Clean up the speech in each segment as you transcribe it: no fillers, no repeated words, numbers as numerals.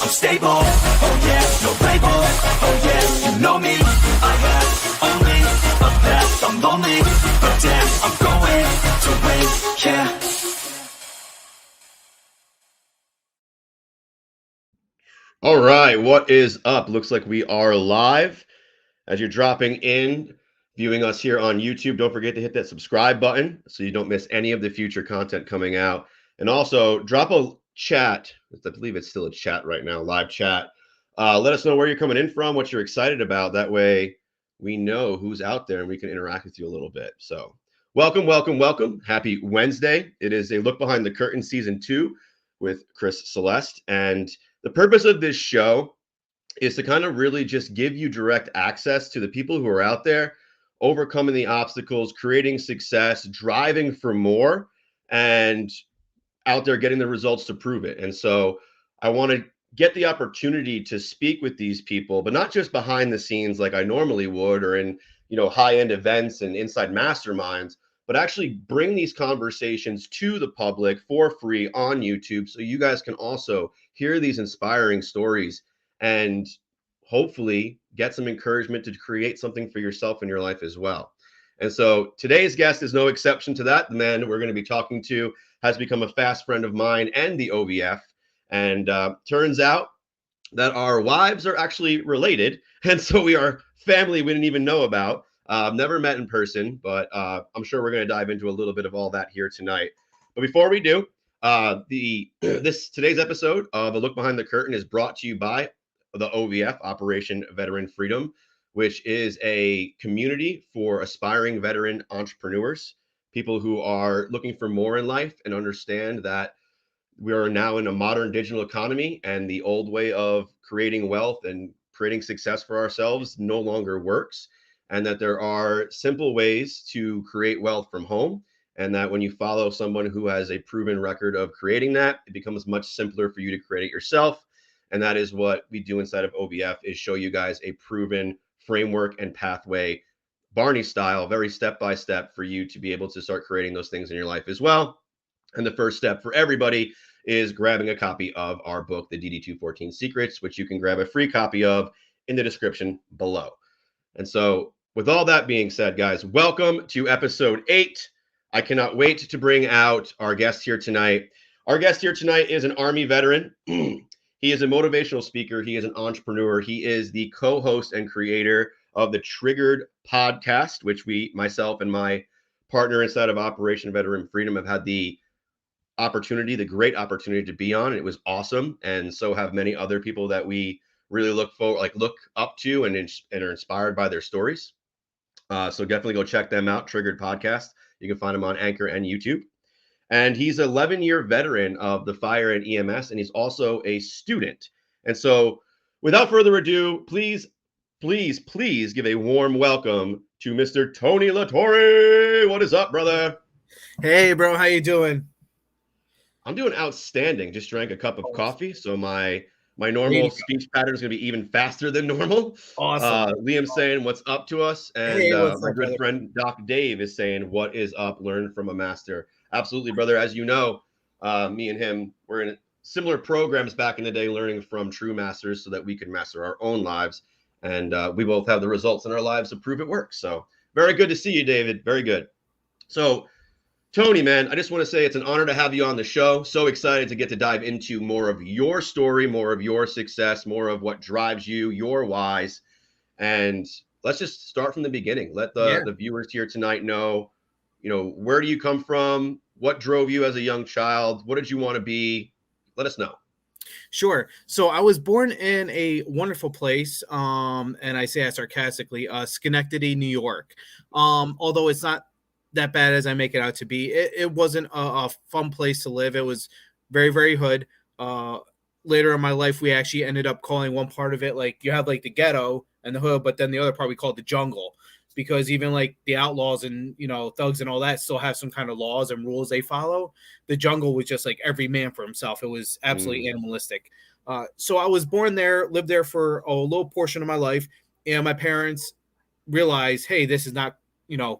stable. Oh yeah, no label. Oh yeah, you know me. I have only a path. I'm lonely, but damn, I'm going to win. Yeah. All right, what is up? Looks like we are live. As you're dropping in, viewing us here on YouTube, don't forget to hit that subscribe button so you don't miss any of the future content coming out. And also, drop a chat. I believe it's still a chat right now, live chat. Let us know where you're coming in from, what you're excited about. That way we know who's out there and we can interact with you a little bit. So welcome, welcome, welcome. Happy Wednesday. It is a Look Behind the Curtain Season 2 with Chris Celeste. And the purpose of this show is to kind of really just give you direct access to the people who are out there, overcoming the obstacles, creating success, driving for more, and out there getting the results to prove it. And so I want to get the opportunity to speak with these people, but not just behind the scenes like I normally would, or in, high-end events and inside masterminds, but actually bring these conversations to the public for free on YouTube so you guys can also hear these inspiring stories and hopefully get some encouragement to create something for yourself in your life as well. And so today's guest is no exception to that. The man we're going to be talking to has become a fast friend of mine and the OVF. And turns out that our wives are actually related. And so we are family we didn't even know about. Never met in person, but I'm sure we're going to dive into a little bit of all that here tonight. But before we do, today's episode of A Look Behind the Curtain is brought to you by the OVF, Operation Veteran Freedom, which is a community for aspiring veteran entrepreneurs, people who are looking for more in life and understand that we are now in a modern digital economy and the old way of creating wealth and creating success for ourselves no longer works, and that there are simple ways to create wealth from home, and that when you follow someone who has a proven record of creating that, it becomes much simpler for you to create it yourself. And that is what we do inside of OVF, is show you guys a proven framework and pathway, Barney style, very step-by-step, for you to be able to start creating those things in your life as well. And the first step for everybody is grabbing a copy of our book, The DD214 Secrets, which you can grab a free copy of in the description below. And so with all that being said, guys, welcome to episode 8. I cannot wait to bring out our guest here tonight. Our guest here tonight is an Army veteran. He is a motivational speaker. He is an entrepreneur. He is the co-host and creator of the Triggered podcast, which myself and my partner inside of Operation Veteran Freedom have had the great opportunity to be on. It was awesome. And so have many other people that we really look up to and are inspired by their stories. So definitely go check them out. Triggered podcast. You can find them on Anchor and YouTube. And he's an 11-year veteran of the fire and EMS, and he's also a student. And so without further ado, please give a warm welcome to Mr. Tony LaTorre. What is up, brother? Hey, bro. How you doing? I'm doing outstanding. Just drank a cup of coffee, so my normal speech pattern is going to be even faster than normal. Awesome. Liam's saying what's up to us, and Hey, my good friend Doc Dave is saying what is up. Learn from a master. Absolutely, brother. As you know, me and him were in similar programs back in the day, learning from true masters so that we could master our own lives. And we both have the results in our lives to prove it works. So very good to see you, David. Very good. So Tony, man, I just want to say it's an honor to have you on the show. So excited to get to dive into more of your story, more of your success, more of what drives you, your whys. And let's just start from the beginning. Let the viewers here tonight know, where do you come from? What drove you as a young child? What did you want to be? Let us know. Sure. So I was born in a wonderful place, and I say that sarcastically, Schenectady, New York. Although it's not that bad as I make it out to be. It wasn't a fun place to live. It was very, very hood. Later in my life, we actually ended up calling one part of it, like, you have like the ghetto and the hood, but then the other part we called the jungle, because even like the outlaws and, thugs and all that still have some kind of laws and rules they follow. The jungle was just like every man for himself. It was absolutely animalistic. So I was born there, lived there for a little portion of my life, and my parents realized, hey, this is not,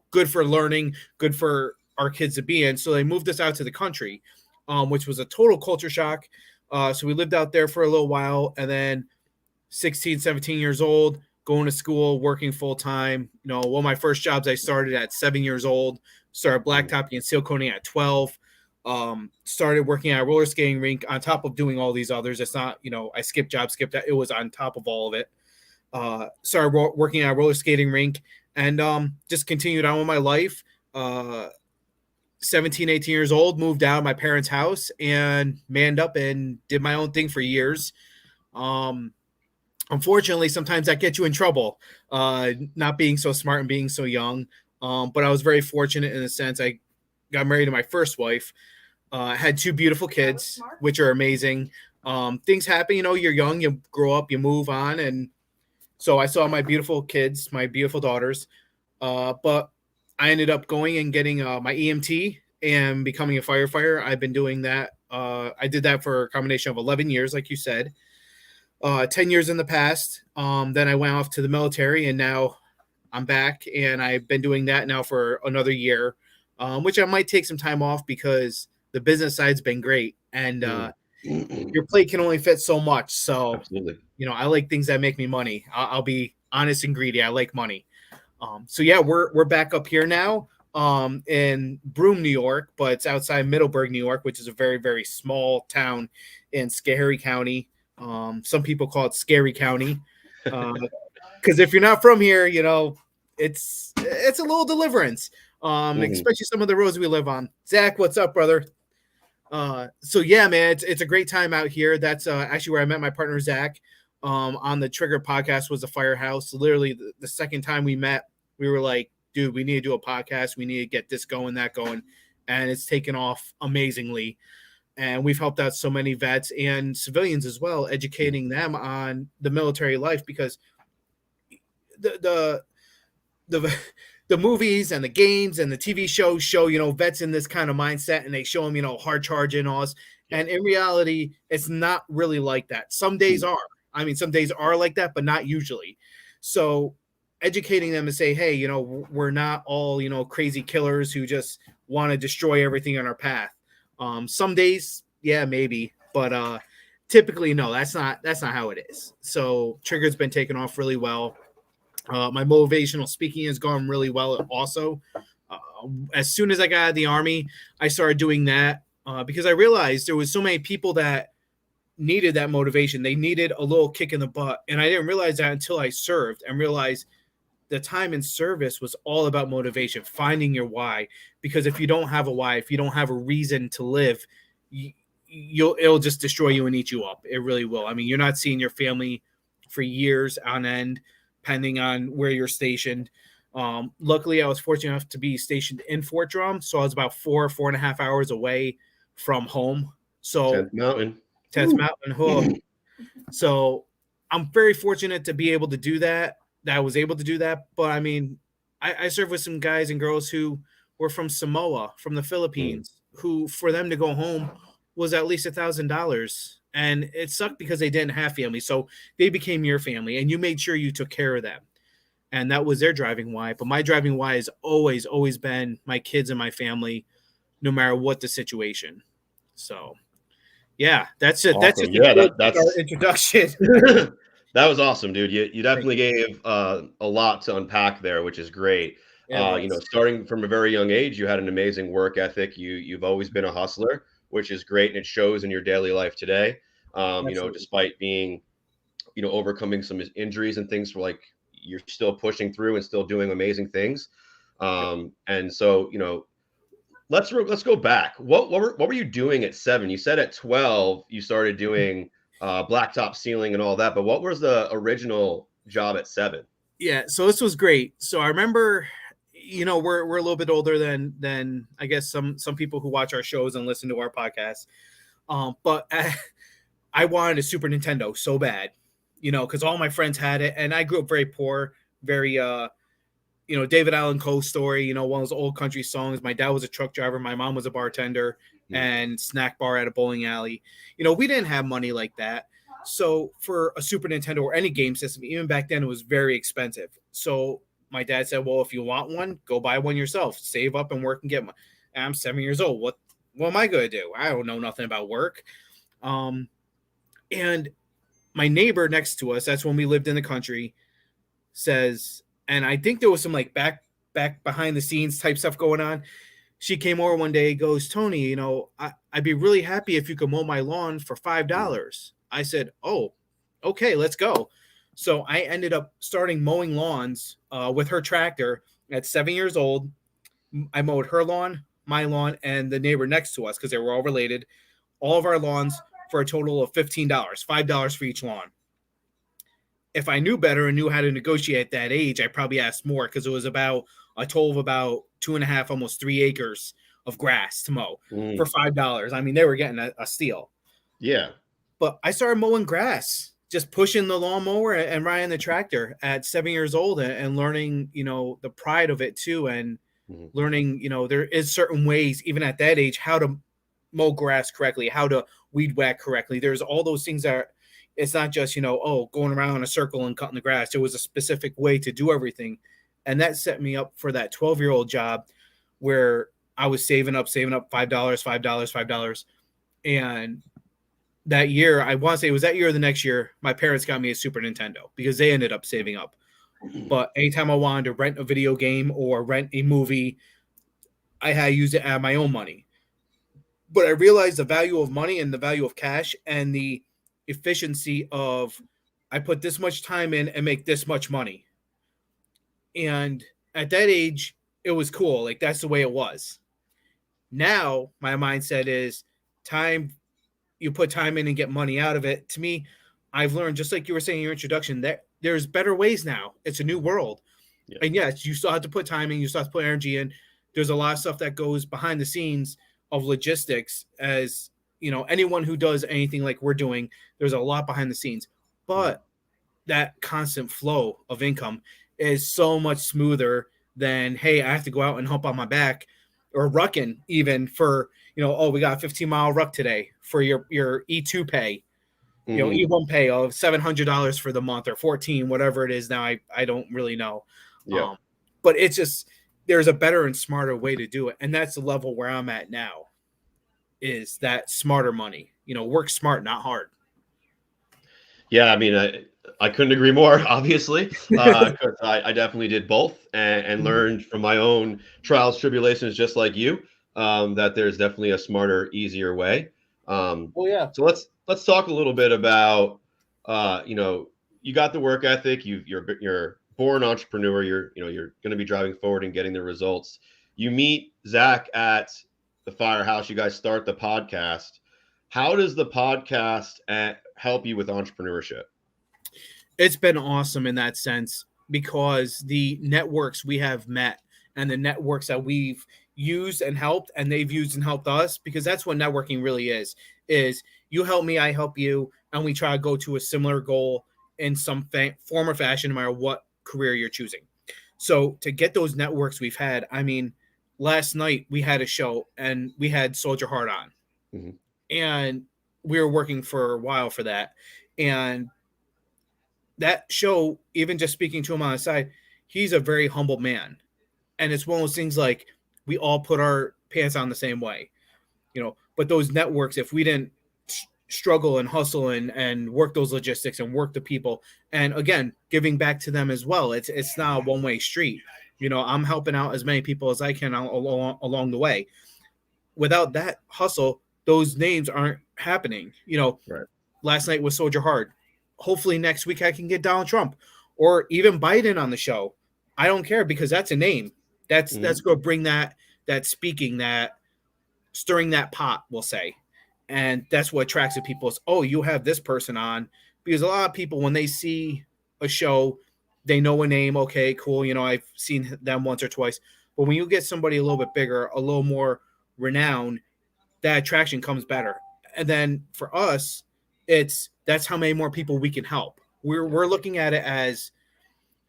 good for learning, good for our kids to be in. So they moved us out to the country, which was a total culture shock. So we lived out there for a little while, and then 16, 17 years old, going to school, working full time. One of my first jobs I started at 7 years old, started blacktopping and seal coating at 12. Started working at a roller skating rink on top of doing all these others. It's not, I skipped that. It was on top of all of it. Started working at a roller skating rink and just continued on with my life. 17, 18 years old, moved out of my parents' house and manned up and did my own thing for years. Unfortunately, sometimes that gets you in trouble, not being so smart and being so young. But I was very fortunate in the sense I got married to my first wife, had 2 beautiful kids, which are amazing. Things happen, you're young, you grow up, you move on. And so I saw my beautiful kids, my beautiful daughters. But I ended up going and getting my EMT and becoming a firefighter. I've been doing that. I did that for a combination of 11 years, like you said. 10 years in the past. Then I went off to the military and now I'm back and I've been doing that now for another year, which I might take some time off because the business side's been great and your plate can only fit so much. So, Absolutely. I like things that make me money. I'll be honest and greedy. I like money. So yeah, we're back up here now in Broome, New York, but it's outside Middleburg, New York, which is a very, very small town in Schoharie County. Some people call it Scary County, because if you're not from here, it's a little deliverance. Especially some of the roads we live on. Zach, what's up, brother? So yeah, man, it's a great time out here. That's actually where I met my partner Zach. On the Trigger podcast was the Firehouse. Literally the second time we met, we were like, dude, we need to do a podcast. We need to get this going, that going, and it's taken off amazingly. And we've helped out so many vets and civilians as well, educating them on the military life because the movies and the games and the TV shows show, vets in this kind of mindset and they show them, hard charging and all this. And in reality, it's not really like that. Some days are. I mean, some days are like that, but not usually. So educating them and say, hey, we're not all, crazy killers who just want to destroy everything on our path. Some days, yeah, maybe, but typically, no, that's not how it is. So Trigger's been taken off really well. My motivational speaking has gone really well also. As soon as I got out of the Army, I started doing that because I realized there was so many people that needed that motivation. They needed a little kick in the butt. And I didn't realize that until I served and realized the time in service was all about motivation, finding your why. Because if you don't have a why, if you don't have a reason to live, it'll just destroy you and eat you up. It really will. I mean, you're not seeing your family for years on end, depending on where you're stationed. Luckily, I was fortunate enough to be stationed in Fort Drum, so I was about 4.5 hours away from home. So 10th Mountain. 10th Mountain. Oh. So I'm very fortunate to be able to do that. That I was able to do that. But I mean, I served with some guys and girls who were from Samoa, from the Philippines, who for them to go home was at least $1,000. And it sucked because they didn't have family. So they became your family and you made sure you took care of them. And that was their driving why. But my driving why has always been my kids and my family, no matter what the situation. So yeah, that's it. Awesome. That's our introduction. That was awesome, dude. You definitely gave a lot to unpack there, which is great. Yeah, Starting from a very young age, you had an amazing work ethic. You've always been a hustler, which is great, and it shows in your daily life today. Despite being, overcoming some injuries and things, you're still pushing through and still doing amazing things. And so, let's go back. What were you doing at 7? You said at 12 you started doing blacktop sealing and all that, but what was the original job at 7? Yeah, so this was great. So I remember, we're a little bit older than I guess some people who watch our shows and listen to our podcast. But I wanted a Super Nintendo so bad, because all my friends had it, and I grew up very poor, very David Allan Coe story, one of those old country songs. My dad was a truck driver, my mom was a bartender and snack bar at a bowling alley. We didn't have money like that. So for a Super Nintendo or any game system, even back then, it was very expensive. So my dad said, well, if you want one, go buy one yourself, save up and work and get one. And I'm 7 years old. What am I going to do? I don't know nothing about work. And my neighbor next to us, that's when we lived in the country, says, and I think there was some like back behind the scenes type stuff going on. She came over one day, goes, Tony, I'd be really happy if you could mow my lawn for $5. I said, oh, okay, let's go. So I ended up starting mowing lawns with her tractor at 7 years old. I mowed her lawn, my lawn, and the neighbor next to us because they were all related. All of our lawns for a total of $15, $5 for each lawn. If I knew better and knew how to negotiate at that age, I probably asked more because it was about a total of about 2.5, almost 3 acres of grass to mow for $5. I mean, they were getting a steal. Yeah. But I started mowing grass, just pushing the lawnmower and riding the tractor at 7 years old and learning, the pride of it too. And learning, there is certain ways, even at that age, how to mow grass correctly, how to weed whack correctly. There's all those things that it's not just, going around in a circle and cutting the grass. There was a specific way to do everything. And that set me up for that 12-year-old job where I was saving up $5. And that year, I want to say it was that year or the next year, my parents got me a Super Nintendo because they ended up saving up. But anytime I wanted to rent a video game or rent a movie, I had to use it out of my own money. But I realized the value of money and the value of cash and the efficiency of I put this much time in and make this much money. And at that age, it was cool. Like, that's the way it was. Now, my mindset is time. You put time in and get money out of it. To me, I've learned, just like you were saying in your introduction, that there's better ways now. It's a new world. Yeah. And yes, you still have to put time in. You still have to put energy in. There's a lot of stuff that goes behind the scenes of logistics, as anyone who does anything like we're doing, there's a lot behind the scenes. But that constant flow of income is so much smoother than, hey, I have to go out and hump on my back, or rucking even for, we got a 15-mile ruck today for your E2 pay, E1 pay of $700 for the month, or 14, whatever it is now. I don't really know. Yeah. But it's just, there's a better and smarter way to do it. And that's the level where I'm at now, is that smarter money, work smart, not hard. Yeah. I mean, I couldn't agree more, obviously, because I definitely did both and learned from my own trials, tribulations, just like you, that there's definitely a smarter, easier way. Yeah. So let's talk a little bit about, you got the work ethic, you're born entrepreneur, you're going to be driving forward and getting the results. You meet Zach at the Firehouse, you guys start the podcast. How does the podcast help you with entrepreneurship? It's been awesome in that sense, because the networks we have met and the networks that we've used and helped, and they've used and helped us, because that's what networking really is you help me, I help you, and we try to go to a similar goal in some form or fashion, no matter what career you're choosing. So to get those networks we've had, I mean, last night we had a show and we had Soldier Heart on, and we were working for a while for that. And that show, even just speaking to him on the side, he's a very humble man. And it's one of those things like, we all put our pants on the same way, but those networks, if we didn't struggle and hustle and work those logistics and work the people, and again, giving back to them as well, it's not a one-way street. I'm helping out as many people as I can along the way. Without that hustle, those names aren't happening. Right. Last night was Soldier Hard. Hopefully next week I can get Donald Trump or even Biden on the show. I don't care, because that's a name. That's going to bring that speaking, that stirring that pot, we'll say. And that's what attracts the people is, oh, you have this person on. Because a lot of people, when they see a show, they know a name. Okay, cool. I've seen them once or twice. But when you get somebody a little bit bigger, a little more renowned, that attraction comes better. And then for us, that's how many more people we can help. We're looking at it as,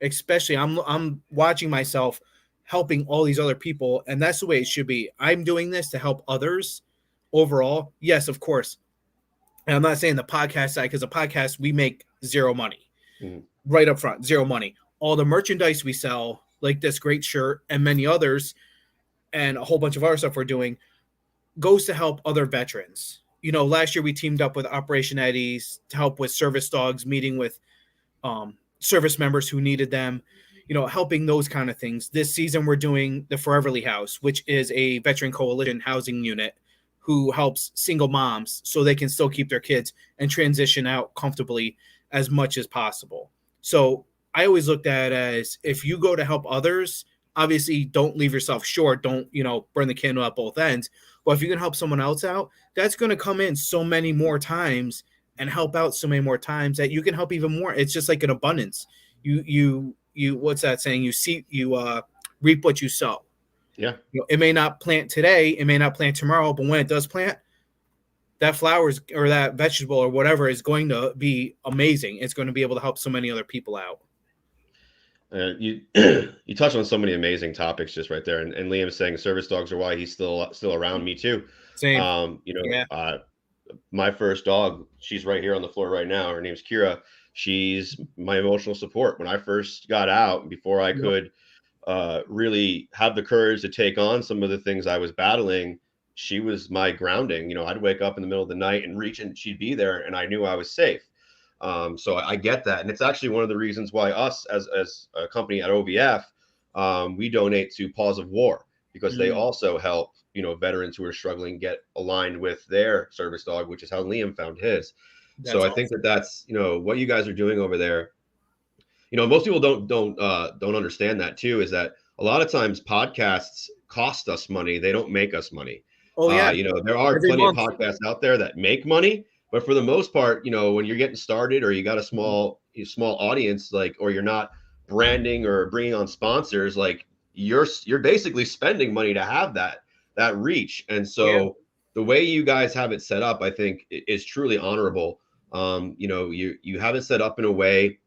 especially I'm watching myself helping all these other people, and that's the way it should be. I'm doing this to help others overall. Yes, of course. And I'm not saying the podcast side, because the podcast, we make zero money right up front, zero money. All the merchandise we sell, like this great shirt and many others, and a whole bunch of other stuff we're doing, goes to help other veterans. last year we teamed up with Operation Eddie's to help with service dogs, meeting with service members who needed them, helping those kind of things. This season, we're doing the Foreverly House, which is a veteran coalition housing unit who helps single moms so they can still keep their kids and transition out comfortably as much as possible. So I always looked at it as, if you go to help others, obviously don't leave yourself short. Don't, burn the candle at both ends. But if you can help someone else out, that's going to come in so many more times and help out so many more times that you can help even more. It's just like an abundance. You what's that saying? You reap what you sow. Yeah. It may not plant today, it may not plant tomorrow, but when it does plant, that flowers or that vegetable or whatever is going to be amazing. It's going to be able to help so many other people out. You you touched on so many amazing topics just right there, and Liam's saying service dogs are why he's still around. Me too. Same. Yeah. My first dog, she's right here on the floor right now. Her name's Kira. She's my emotional support. When I first got out, before I could really have the courage to take on some of the things I was battling, she was my grounding. I'd wake up in the middle of the night and reach, and she'd be there, and I knew I was safe. So I get that. And it's actually one of the reasons why us as a company at OVF, we donate to Paws of War, because they also help, veterans who are struggling get aligned with their service dog, which is how Liam found his. That's so I awesome. think that's, what you guys are doing over there. Most people don't understand that too, is that a lot of times podcasts cost us money. They don't make us money. Oh yeah. There are Every plenty month. of podcasts out there that make money, but for the most part, when you're getting started, or you got a small audience, or you're not branding or bringing on sponsors, you're basically spending money to have that reach. And so the way you guys have it set up, I think, is truly honorable. You have it set up in a way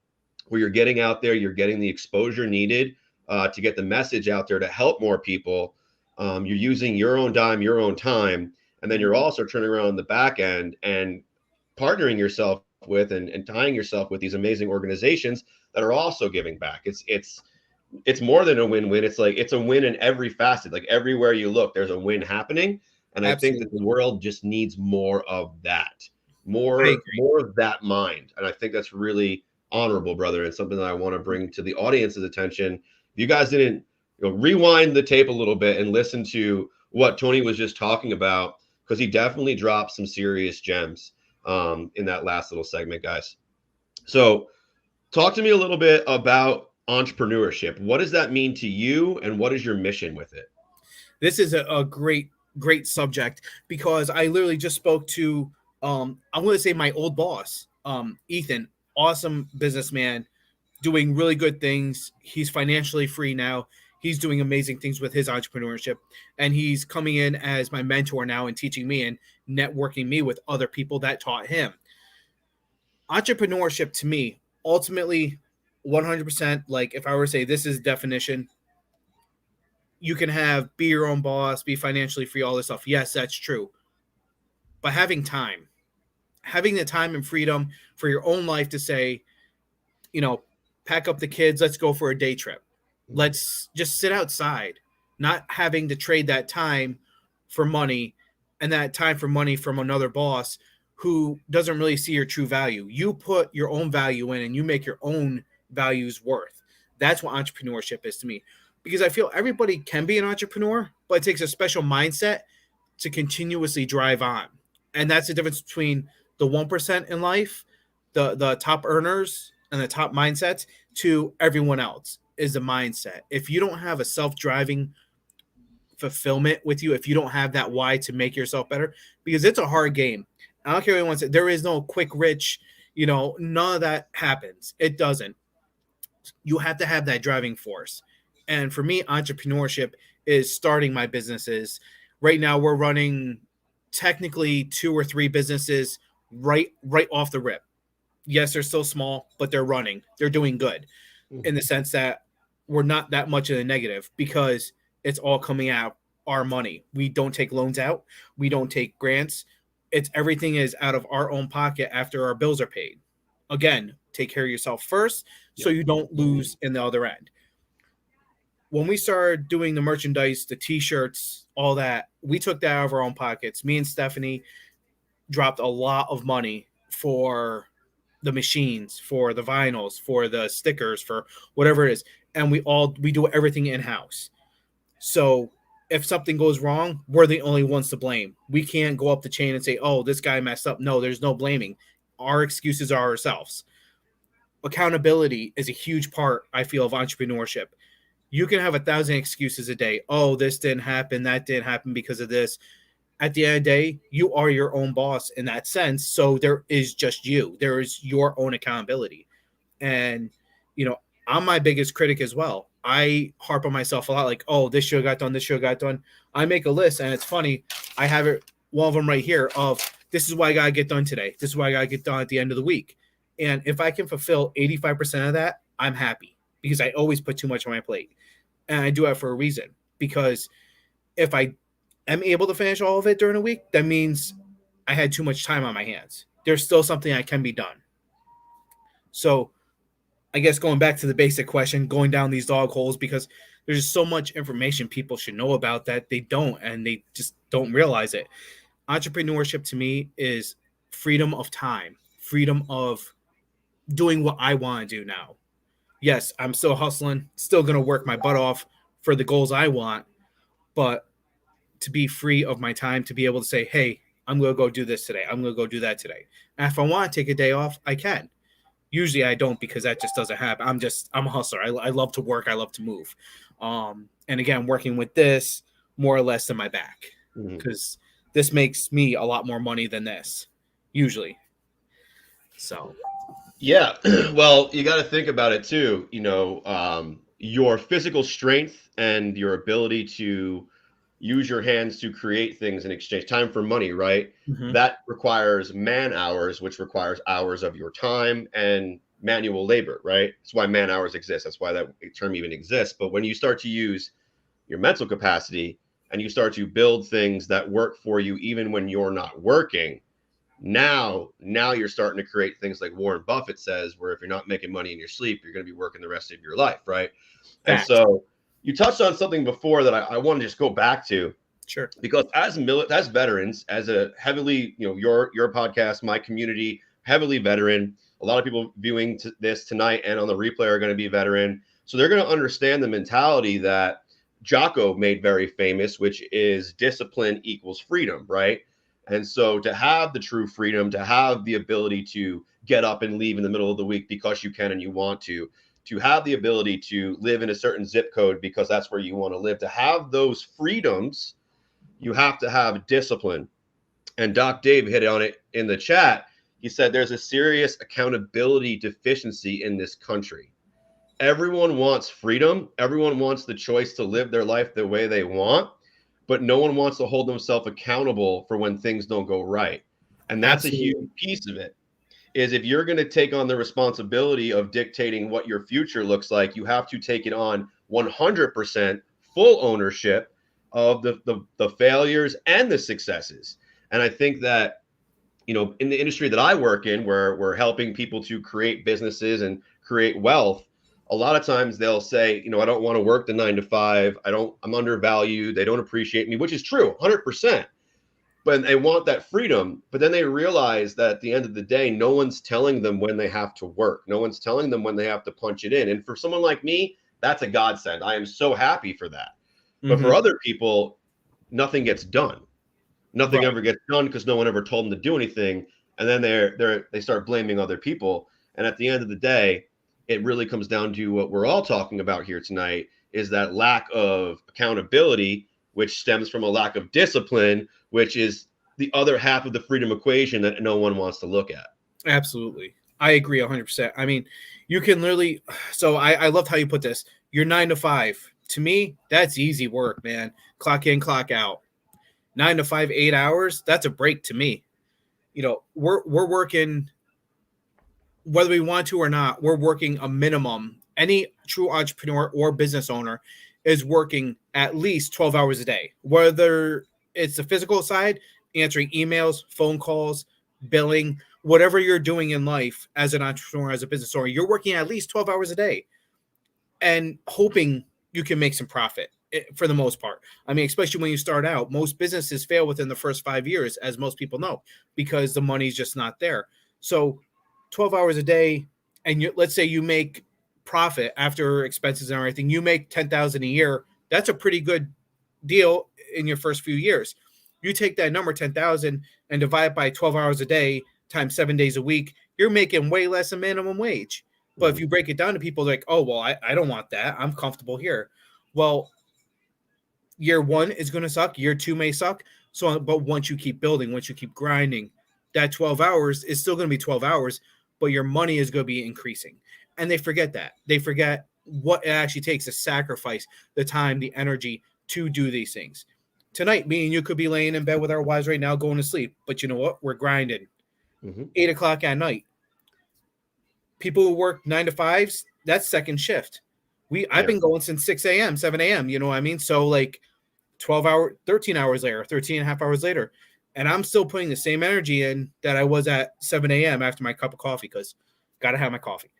where you're getting out there, you're getting the exposure needed to get the message out there to help more people. You're using your own dime, your own time, and then you're also turning around on the back end and partnering yourself with and tying yourself with these amazing organizations that are also giving back. It's more than a win-win. It's a win in every facet. Everywhere you look, there's a win happening. And Absolutely. I think that the world just needs more of that, more of that mind. And I think that's really honorable, brother, and something that I want to bring to the audience's attention. If you guys didn't rewind the tape a little bit and listen to what Tony was just talking about, because he definitely dropped some serious gems in that last little segment, guys. So talk to me a little bit about entrepreneurship. What does that mean to you, and what is your mission with it? This is a great subject, because I literally just spoke to I'm going to say my old boss, Ethan. Awesome businessman, doing really good things. He's financially free now. He's doing amazing things with his entrepreneurship, and he's coming in as my mentor now and teaching me and networking me with other people that taught him. Entrepreneurship to me, ultimately, 100%, if I were to say this is definition, you can be your own boss, be financially free, all this stuff. Yes, that's true. But having the time and freedom for your own life to say, pack up the kids, let's go for a day trip. Let's just sit outside, not having to trade that time for money, and that time for money from another boss who doesn't really see your true value. You put your own value in, and you make your own values worth. That's what entrepreneurship is to me, because I feel everybody can be an entrepreneur, but it takes a special mindset to continuously drive on. And that's the difference between the 1% in life, the top earners and the top mindsets, to everyone else, is the mindset. If you don't have a self-driving fulfillment with you, if you don't have that why to make yourself better, because it's a hard game. I don't care what anyone says. There is no quick rich, none of that happens. It doesn't. You have to have that driving force. And for me, entrepreneurship is starting my businesses. Right now, we're running technically 2 or 3 businesses right off the rip. Yes, they're still small, but they're running. They're doing good in the sense that we're not that much in the negative, because it's all coming out our money. We don't take loans out. We don't take grants. Everything is out of our own pocket after our bills are paid. Again, take care of yourself first so you don't lose in the other end. When we started doing the merchandise, the t-shirts, all that, we took that out of our own pockets. Me and Stephanie, dropped a lot of money for the machines, for the vinyls, for the stickers, for whatever it is, and we do everything in house. So if something goes wrong, we're the only ones to blame. We can't go up the chain and say, "Oh, this guy messed up." No, there's no blaming. Our excuses are ourselves. Accountability is a huge part, I feel, of entrepreneurship. You can have 1,000 excuses a day. Oh, this didn't happen, that didn't happen because of this. At the end of the day, you are your own boss in that sense. So there is just you. There is your own accountability. And, you know, I'm my biggest critic as well. I harp on myself a lot, like, oh, this show got done, this show got done. I make a list, and it's funny. I have it, one of them right here, of this is what I got to get done today. This is what I got to get done at the end of the week. And if I can fulfill 85% of that, I'm happy, because I always put too much on my plate. And I do it for a reason, because if I am able to finish all of it during a week, that means I had too much time on my hands. There's still something that can be done. So I guess going back to the basic question, going down these dog holes, because there's so much information people should know about that they don't, and they just don't realize it. Entrepreneurship to me is freedom of time, freedom of doing what I want to do now. Yes, I'm still hustling, still going to work my butt off for the goals I want, but to be free of my time, to be able to say, hey, I'm going to go do this today. I'm going to go do that today. And if I want to take a day off, I can. Usually I don't, because that just doesn't happen. I'm a hustler. I love to work. I love to move. And again, working with this more or less in my back, because this makes me a lot more money than this usually. So. Yeah. Well, you got to think about it too. You know, your physical strength and your ability to use your hands to create things in exchange, time for money, right? That requires man hours, which requires hours of your time and manual labor, right? That's why man hours exist. That's why that term even exists. But when you start to use your mental capacity and you start to build things that work for you, even when you're not working, now you're starting to create things like Warren Buffett says, where if you're not making money in your sleep, you're going to be working the rest of your life, right? And so you touched on something before that I want to just go back to. Sure. Because as veterans, as a heavily, you know, your podcast, my community, heavily veteran, a lot of people viewing this tonight and on the replay are going to be veteran. So they're going to understand the mentality that Jocko made very famous, which is discipline equals freedom, right? And so to have the true freedom, to have the ability to get up and leave in the middle of the week because you can and you want to have the ability to live in a certain zip code because that's where you want to live, to have those freedoms, you have to have discipline. And Doc Dave hit on it in the chat. He said there's a serious accountability deficiency in this country. Everyone wants freedom. Everyone wants the choice to live their life the way they want, but no one wants to hold themselves accountable for when things don't go right. And that's Absolutely. A huge piece of it, is if you're going to take on the responsibility of dictating what your future looks like, you have to take it on 100% full ownership of the failures and the successes. And I think that, you know, in the industry that I work in, where we're helping people to create businesses and create wealth, a lot of times they'll say, you know, I don't want to work the 9 to 5. I'm undervalued. They don't appreciate me, which is true, 100%. But they want that freedom. But then they realize that at the end of the day, no one's telling them when they have to work. No one's telling them when they have to punch it in. And for someone like me, that's a godsend. I am so happy for that. But for other people, nothing gets done. Nothing ever gets done because no one ever told them to do anything. And then they start blaming other people. And at the end of the day, it really comes down to what we're all talking about here tonight, is that lack of accountability, which stems from a lack of discipline, which is the other half of the freedom equation that no one wants to look at. Absolutely. I agree 100%. I mean, you can literally, so I loved how you put this. You're 9 to 5. To me, that's easy work, man. Clock in, clock out. 9 to 5, 8 hours. That's a break to me. You know, we're working, whether we want to or not, we're working a minimum. Any true entrepreneur or business owner is working at least 12 hours a day, whether it's the physical side, answering emails, phone calls, billing, whatever you're doing in life as an entrepreneur, as a business owner, you're working at least 12 hours a day and hoping you can make some profit. for the most part. I mean, especially when you start out, most businesses fail within the first 5 years, as most people know, because the money's just not there. So 12 hours a day, and let's say you make profit after expenses and everything, you make 10,000 a year. That's a pretty good deal in your first few years. You take that number 10,000 and divide it by 12 hours a day times 7 days a week, you're making way less than minimum wage. But if you break it down to people like, oh, well, I don't want that. I'm comfortable here. Well, year one is going to suck. Year two may suck. So, but once you keep building, once you keep grinding, that 12 hours is still going to be 12 hours, but your money is going to be increasing. And they forget that. They forget what it actually takes to sacrifice the time, the energy to do these things. Tonight, me and you could be laying in bed with our wives right now going to sleep. But you know what? We're grinding. 8 o'clock at night. People who work 9 to 5s, that's second shift. I've been going since 6 a.m., 7 a.m. You know what I mean? So like 13 hours later, 13 and a half hours later. And I'm still putting the same energy in that I was at 7 a.m. after my cup of coffee, because got to have my coffee.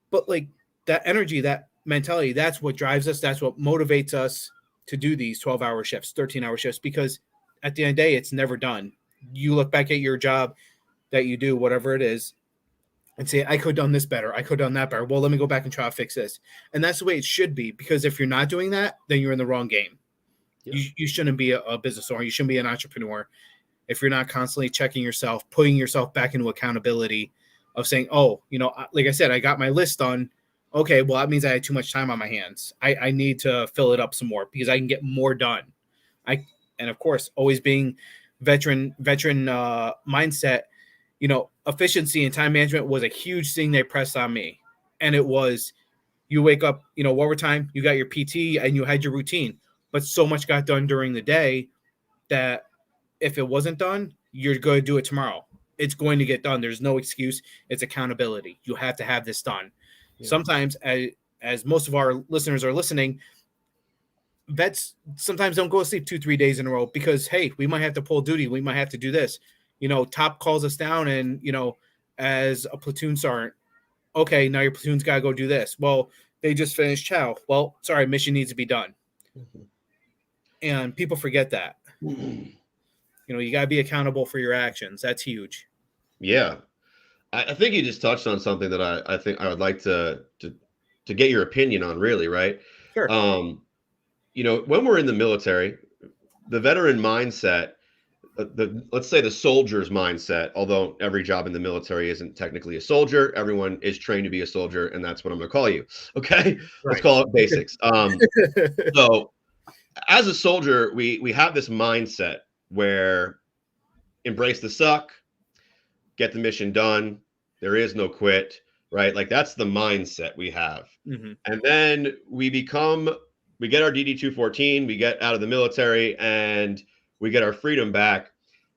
But like that energy, that mentality, that's what drives us. That's what motivates us to do these 12-hour shifts, 13-hour shifts, because at the end of the day, it's never done. You look back at your job that you do, whatever it is, and say, I could have done this better. I could have done that better. Well, let me go back and try to fix this. And that's the way it should be, because if you're not doing that, then you're in the wrong game. Yeah. You shouldn't be a business owner. You shouldn't be an entrepreneur if you're not constantly checking yourself, putting yourself back into accountability of saying, oh, you know, like I said, I got my list done. Okay, well, that means I had too much time on my hands. I need to fill it up some more because I can get more done. And of course, always being veteran mindset, you know, efficiency and time management was a huge thing they pressed on me. And it was, you wake up, you know, overtime, you got your PT and you had your routine, but so much got done during the day that if it wasn't done, you're going to do it tomorrow. It's going to get done. There's no excuse. It's accountability. You have to have this done. Yeah. Sometimes, as most of our listeners are listening, vets sometimes don't go to sleep 2-3 days in a row because, hey, we might have to pull duty. We might have to do this. You know, top calls us down and, you know, as a platoon sergeant, okay, now your platoon's got to go do this. Well, they just finished chow. Well, sorry, mission needs to be done. Mm-hmm. And people forget that. Mm-hmm. You know, you got to be accountable for your actions. That's huge. Yeah. I think you just touched on something that I think I would like to get your opinion on, really, right? Sure. You know, when we're in the military, the veteran mindset, let's say the soldier's mindset, although every job in the military isn't technically a soldier, everyone is trained to be a soldier, and that's what I'm going to call you. Okay? Right. Let's call it basics. So as a soldier, we have this mindset where embrace the suck, get the mission done, there is no quit, right? Like that's the mindset we have. Mm-hmm. And then we get our DD-214, we get out of the military and we get our freedom back.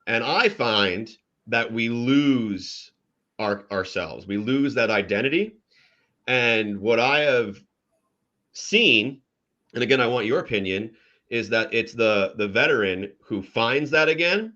And I find that we lose ourselves. We lose that identity. And what I have seen, and again, I want your opinion, is that it's the veteran who finds that again,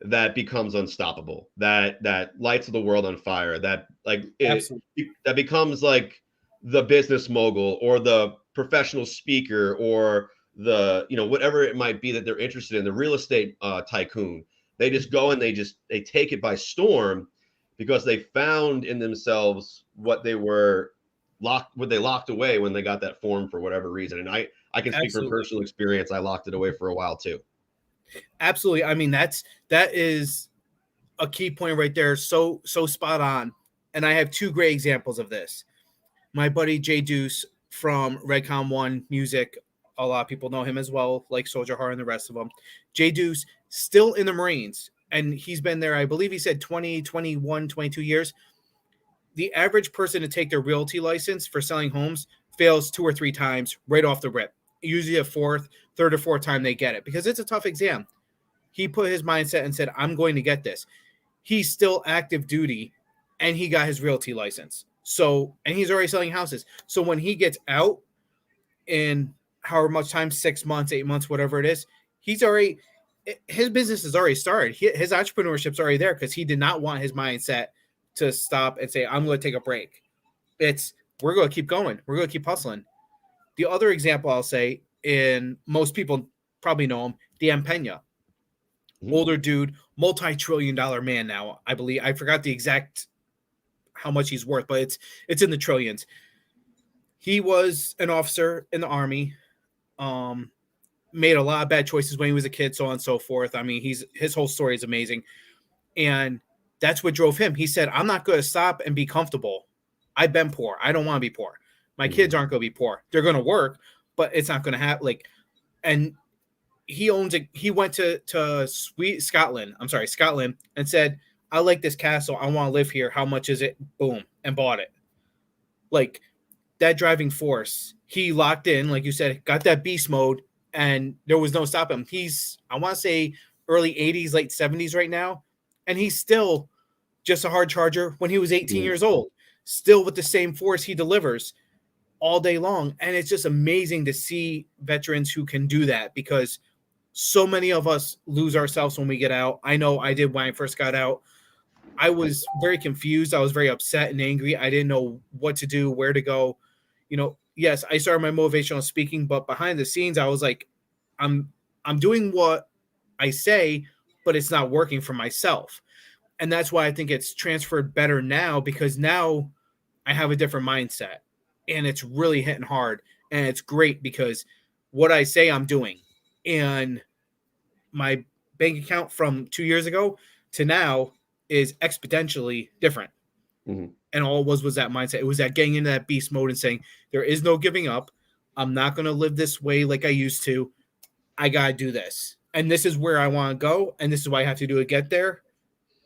that becomes unstoppable, that lights the world on fire, that that becomes like the business mogul or the professional speaker or the, you know, whatever it might be that they're interested in, the real estate tycoon. They just go and they take it by storm because they found in themselves what they locked away when they got that form for whatever reason. And I can speak from personal experience. I locked it away for a while too. Absolutely. I mean, that is a key point right there. So spot on. And I have two great examples of this. My buddy Jay Deuce from Redcon 1 Music. A lot of people know him as well, like Soldier Heart and the rest of them. Jay Deuce, still in the Marines. And he's been there, I believe he said 20, 21, 22 years. The average person to take their realty license for selling homes fails 2 or 3 times right off the rip. Usually a third or fourth time they get it because it's a tough exam. He put his mindset and said, I'm going to get this. He's still active duty and he got his realty license. So, and he's already selling houses. So when he gets out in however much time, 6 months, 8 months, whatever it is, his business is already started. His entrepreneurship's already there because he did not want his mindset to stop and say, I'm going to take a break. We're going to keep going. We're going to keep hustling. The other example I'll say and most people probably know him, Dan Pena. Older dude, multi-trillion-dollar man now, I believe. I forgot the exact how much he's worth, but it's in the trillions. He was an officer in the Army, made a lot of bad choices when he was a kid, so on and so forth. I mean, his whole story is amazing. And that's what drove him. He said, I'm not going to stop and be comfortable. I've been poor. I don't want to be poor. My kids aren't going to be poor. They're going to work, but it's not going to happen. And he owns it. He went to Scotland, and said, I like this castle. I want to live here. How much is it? Boom. And bought it. Like, that driving force, he locked in, like you said, got that beast mode, and there was no stopping him. He's, I want to say, early 80s, late 70s right now, and he's still just a hard charger when he was 18 years old, still with the same force he delivers all day long. And it's just amazing to see veterans who can do that, because so many of us lose ourselves when we get out. I know I did when I first got out. I was very confused. I was very upset and angry. I didn't know what to do, where to go. Yes, I started my motivational speaking, but behind the scenes, I was like, I'm doing what I say, but it's not working for myself. And that's why I think it's transferred better now, because now I have a different mindset, and it's really hitting hard. And it's great because what I say I'm doing, and my bank account from 2 years ago to now is exponentially different. And all it was that mindset. It was that getting into that beast mode and saying, there is no giving up. I'm not going to live this way like I used to. I got to do this. And this is where I want to go. And this is what I have to do to get there.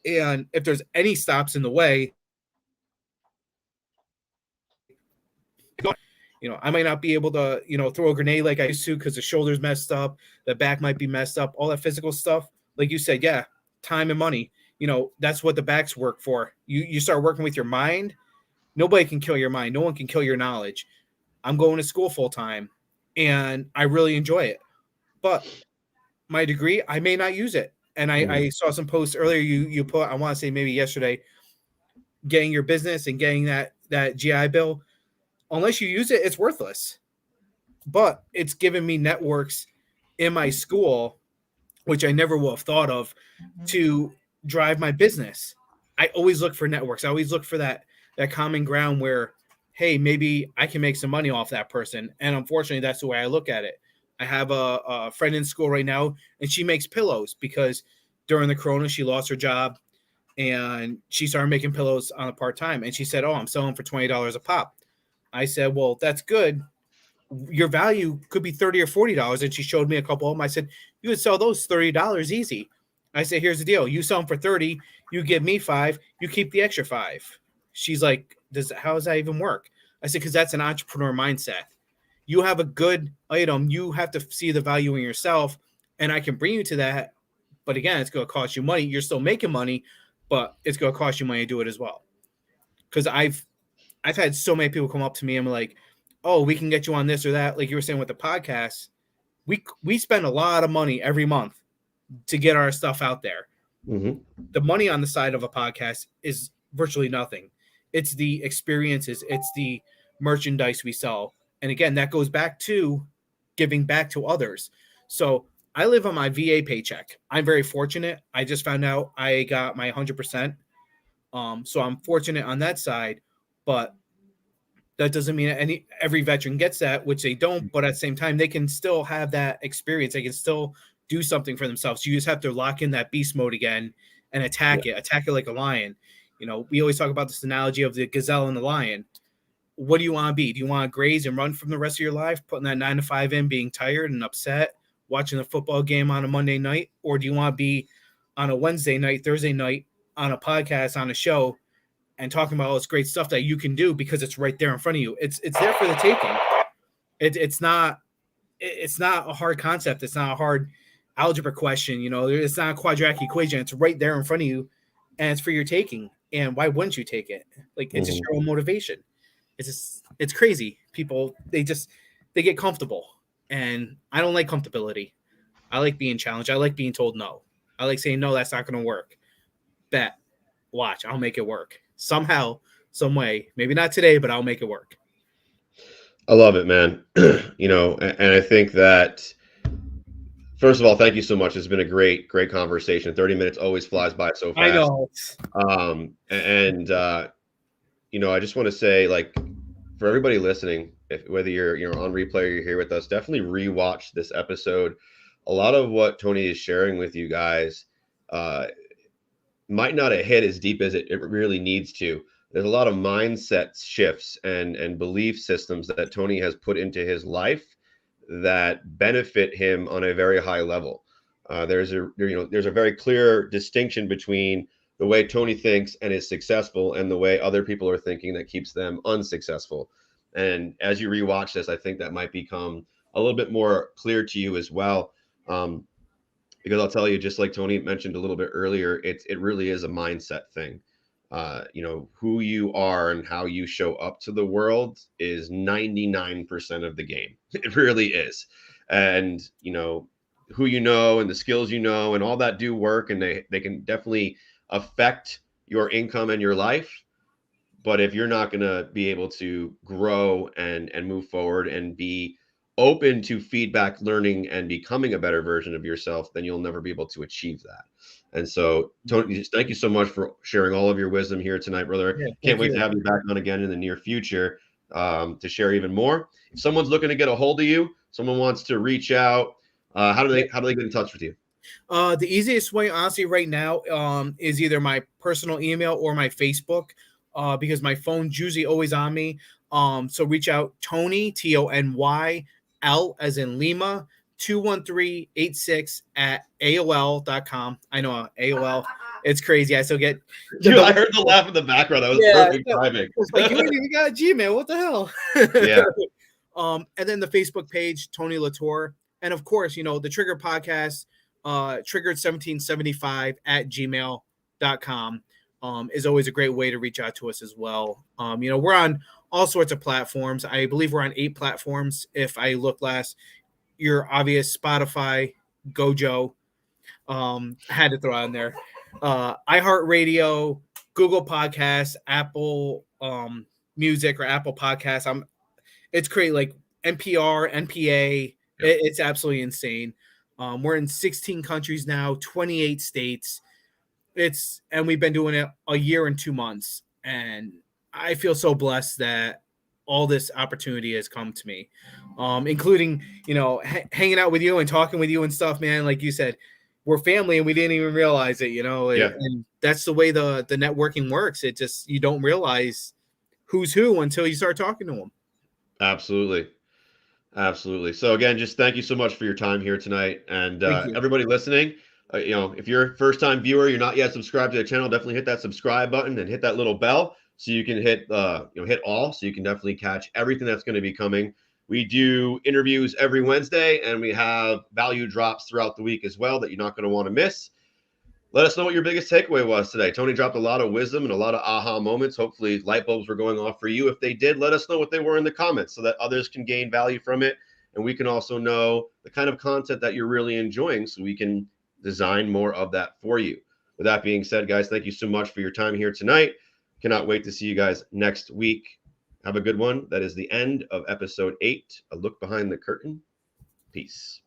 And if there's any stops in the way, I might not be able to, throw a grenade like I used to because the shoulder's messed up, the back might be messed up, all that physical stuff. Like you said, yeah, time and money. That's what the backs work for. You start working with your mind. Nobody can kill your mind. No one can kill your knowledge. I'm going to school full time, and I really enjoy it. But my degree, I may not use it. And I saw some posts earlier. You put, I want to say maybe yesterday, getting your business and getting that GI Bill. Unless you use it, it's worthless. But it's given me networks in my school, which I never would have thought of, to drive my business. I always look for networks. I always look for that common ground where, hey, maybe I can make some money off that person. And unfortunately, that's the way I look at it. I have a friend in school right now, and she makes pillows because during the corona, she lost her job, and she started making pillows on a part-time. And she said, oh, I'm selling for $20 a pop. I said, well, that's good. Your value could be $30 or $40. And she showed me a couple of them. I said, you would sell those $30 easy. I said, here's the deal. You sell them for 30, you give me 5, you keep the extra 5. She's like, how does that even work? I said, because that's an entrepreneur mindset. You have a good item. You have to see the value in yourself, and I can bring you to that. But again, it's going to cost you money. You're still making money, but it's going to cost you money to do it as well. Because I've had so many people come up to me and be like, oh, we can get you on this or that. Like you were saying with the podcast, we spend a lot of money every month to get our stuff out there. The money on the side of a podcast is virtually nothing. It's the experiences. It's the merchandise we sell. And again, that goes back to giving back to others. So I live on my VA paycheck. I'm very fortunate. I just found out I got my 100%. So I'm fortunate on that side, but that doesn't mean every veteran gets that, which they don't. But at the same time, they can still have that experience. They can still do something for themselves. You just have to lock in that beast mode again and attack it like a lion. We always talk about this analogy of the gazelle and the lion. What do you want to be? Do you want to graze and run from the rest of your life, putting that 9 to 5 in, being tired and upset, watching a football game on a Monday night? Or do you want to be on a Wednesday night, Thursday night, on a podcast, on a show, and talking about all this great stuff that you can do because it's right there in front of you? It's there for the taking. It's not a hard concept. It's not a hard algebra question. It's not a quadratic equation. It's right there in front of you, and it's for your taking. And why wouldn't you take it? Like, it's just your own motivation. It's crazy. People, they get comfortable, and I don't like comfortability. I like being challenged. I like being told no. I like saying, no, that's not going to work. Bet, watch, I'll make it work somehow, some way. Maybe not today, but I'll make it work. I love it, man. And I think that, first of all, thank you so much. It's been a great conversation. 30 minutes always flies by so I fast. know. I just want to say, like, for everybody listening, whether you're on replay or you're here with us, definitely rewatch this episode. A lot of what Tony is sharing with you guys might not have hit as deep as it really needs to. There's a lot of mindset shifts and belief systems that Tony has put into his life that benefit him on a very high level. There's a very clear distinction between the way Tony thinks and is successful and the way other people are thinking that keeps them unsuccessful. And as you rewatch this, I think that might become a little bit more clear to you as well. Because I'll tell you, just like Tony mentioned a little bit earlier, it really is a mindset thing. Who you are and how you show up to the world is 99% of the game. It really is. And, who and the skills and all that do work, and they can definitely affect your income and your life. But if you're not going to be able to grow and move forward and be open to feedback, learning, and becoming a better version of yourself, then you'll never be able to achieve that. And so, Tony, just thank you so much for sharing all of your wisdom here tonight, brother. Yeah, Can't wait to have you back on again in the near future to share even more. If someone's looking to get a hold of you, someone wants to reach out, how do they get in touch with you? The easiest way, honestly, right now, is either my personal email or my Facebook, because my phone's usually always on me. So reach out, Tony, TONY, L as in Lima, 21386 at AOL.com. I know AOL. It's crazy. I still get. Dude, I heard the laugh in the background. That was perfect timing. It's like, you ain't even got a Gmail. What the hell? Yeah. And then the Facebook page, Tony Latour. And of course, the Trigger Podcast, triggered 1775 at gmail.com is always a great way to reach out to us as well. We're on all sorts of platforms. I believe we're on 8 platforms. If I look last, your obvious Spotify, Gojo, had to throw on there, iHeartRadio, Google Podcasts, Apple Music or Apple Podcasts. It's great, like NPR, NPA. Yeah. It's absolutely insane. We're in 16 countries now, 28 states. And we've been doing it a year and 2 months. And I feel so blessed that all this opportunity has come to me, including, hanging out with you and talking with you and stuff, man. Like you said, we're family and we didn't even realize it, Yeah. And that's the way the networking works. It just, you don't realize who's who until you start talking to them. Absolutely. So again, just thank you so much for your time here tonight. And everybody listening, if you're a first-time viewer, you're not yet subscribed to the channel, definitely hit that subscribe button and hit that little bell so you can hit all, so you can definitely catch everything that's going to be coming. We do interviews every Wednesday, and we have value drops throughout the week as well that you're not going to want to miss. Let us know what your biggest takeaway was today. Tony dropped a lot of wisdom and a lot of aha moments. Hopefully light bulbs were going off for you. If they did, let us know what they were in the comments so that others can gain value from it. And we can also know the kind of content that you're really enjoying so we can design more of that for you. With that being said, guys, thank you so much for your time here tonight. Cannot wait to see you guys next week. Have a good one. That is the end of episode 8, A Look Behind the Curtain. Peace.